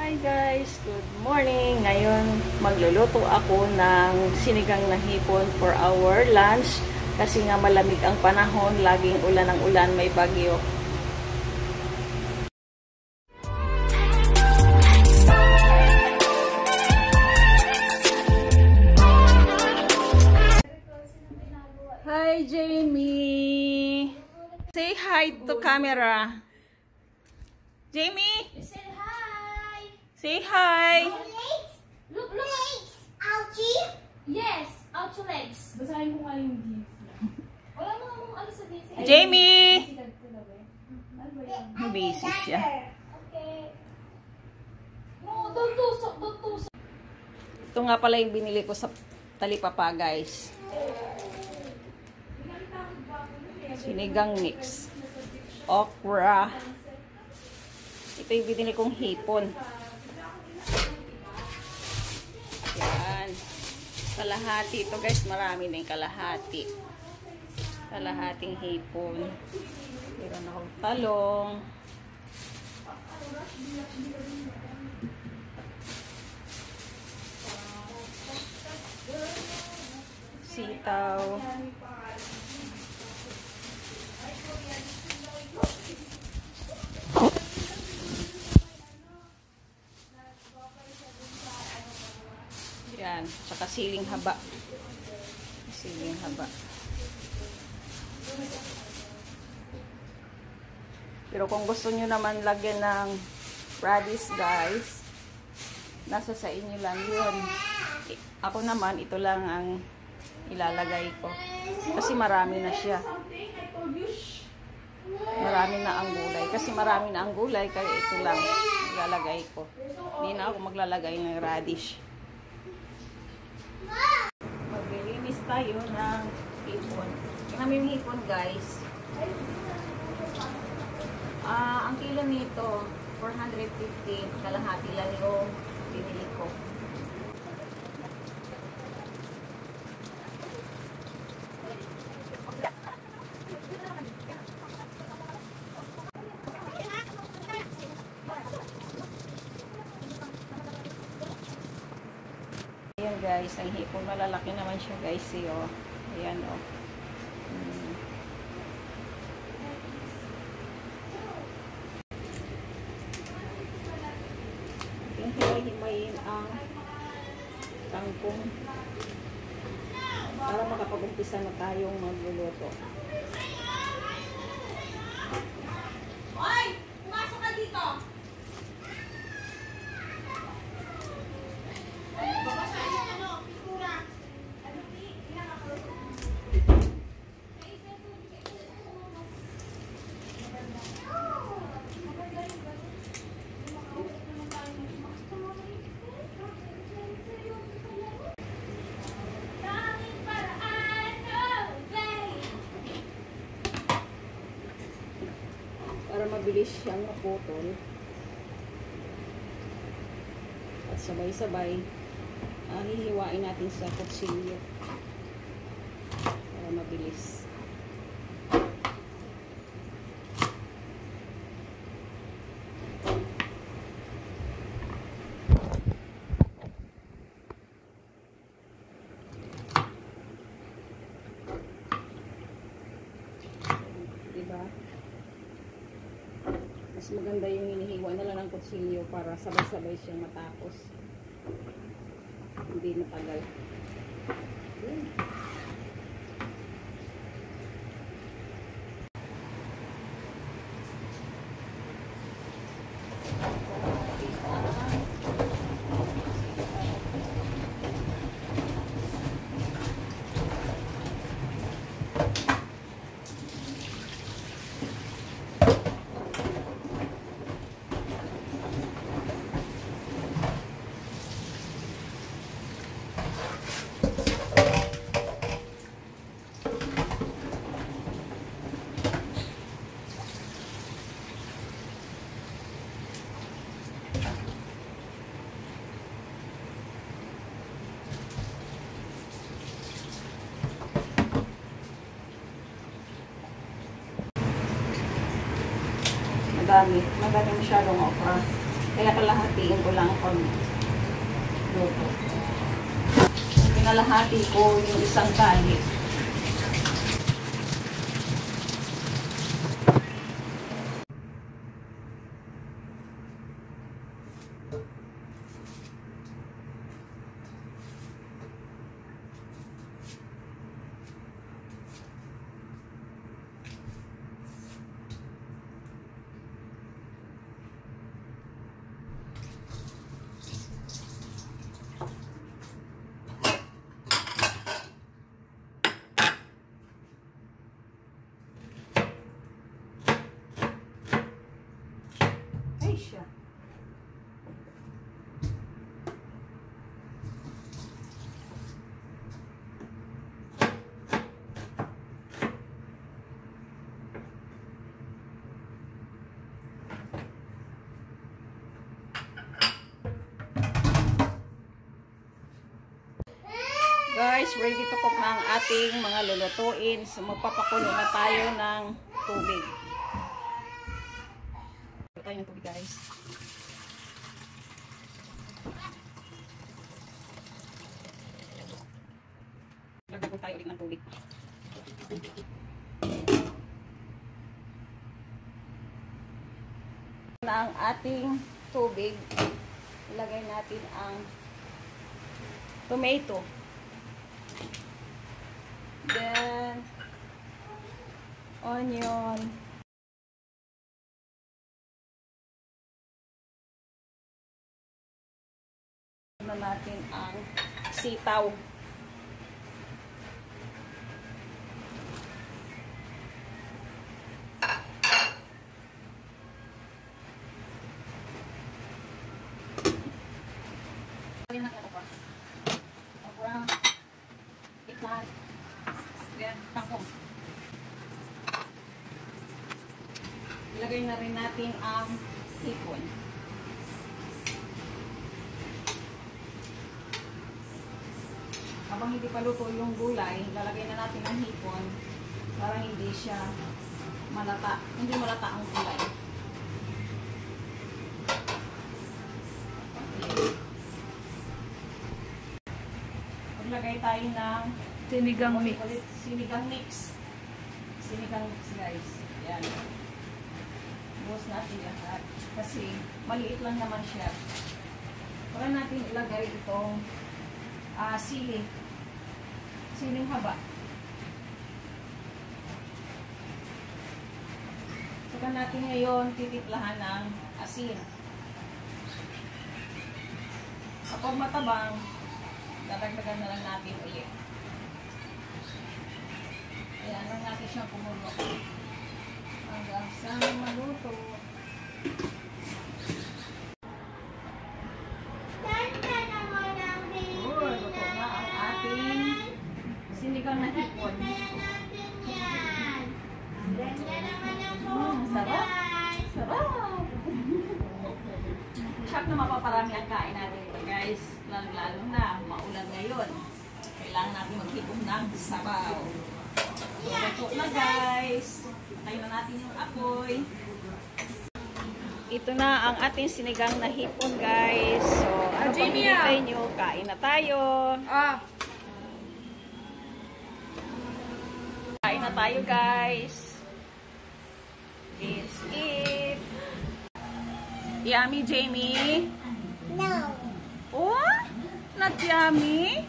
Hi guys! Good morning! Ngayon magluluto ako ng sinigang na hipon for our lunch kasi nga malamig ang panahon, laging ulan ang ulan, may bagyo. Hi Jamie! Say hi to camera. Jamie! Say hi! Say hi! Look, legs! Ouchie! Yes! Ouchie legs! Basahin ko nga yung gift. Wala mo namang ano sa gift. Jamie! Busy siya. Okay. No, don't tusok, don't tusok. Ito nga pala yung binili ko sa Talipapa guys. Sinigang mix. Okra. Ito yung binili kong hipon. Yan. Kalahati ito guys. Marami na yung kalahati. Kalahating hipon. Meron akong talong. Sitaw. Yan, tsaka siling haba. Siling haba. Pero kung gusto nyo naman lagyan ng radish guys, nasa sa inyo lang yun. Ako naman, ito lang ang ilalagay ko. Kasi marami na siya. Marami na ang gulay. Kasi marami na ang gulay, kaya ito lang ilalagay ko. Hindi na ako maglalagay ng radish. Maglilinis tayo ng hipon. Kami yung hipon guys. Ang kilo nito 450, kalahati lang yung binili ko. Ayan guys, ang hipon malalaki naman siya guys, oh. Ayan oh. Himayin ang kangkong para makapag-umpisa na tayong magluluto. Hoy! Pumasok ka dito! Babasahin yung ano, pintura. Para mabilis siyang maputol at sabay-sabay hihiwain natin sa kutsilyo para mabilis. Diba? Mas maganda yung hinihiwa na lang ng kutsilyo para sabay-sabay siyang matapos. Hindi matagal. Madami masyadong okra. Kaya kalahatiin ko lang pag luto. Pinalahati ko yung isang tali. Siya. Guys, ready to cook na ang ating mga lulutuin. So, magpapakulo na tayo ng tubig. Tayo ng tubig, guys. Lagyan ko tayo ulit ng tubig. Na ang ating tubig, ilagay natin ang tomato. Then onion. Na natin ang sitaw. Ilagay na rin natin ang hipon. Habang hindi pa luto yung gulay, lalagay na natin ang hipon para hindi siya malata, hindi malata ang gulay. Maglagay tayo ng Sinigang mix. Sinigang mix. Sinigang mix, guys. Yan. Buhos natin lahat. Kasi maliit lang naman siya. Para natin ilagay itong sili. Siling haba. Saka natin ngayon titiplahan ng asin. Kapag matabang, dadagdagan na lang natin ulit. Ayan lang natin siyang kumulo. Hanggang sa maluto. Luto na ang ating sinigang na hipon. Sarap! Sarap! Siyak na mapaparami ang kain natin ito, guys. Lalo na, maulan ngayon. Kailangan natin maghipon ng sabaw. So, luto na, guys. Patayin na natin yung apoy. Ito na ang ating sinigang na hipon, guys. So, ano pang hinihintay nyo? Kain na tayo. Kain na tayo, guys. Let's eat. Yummy, Jamie? No. Oh? Not yummy?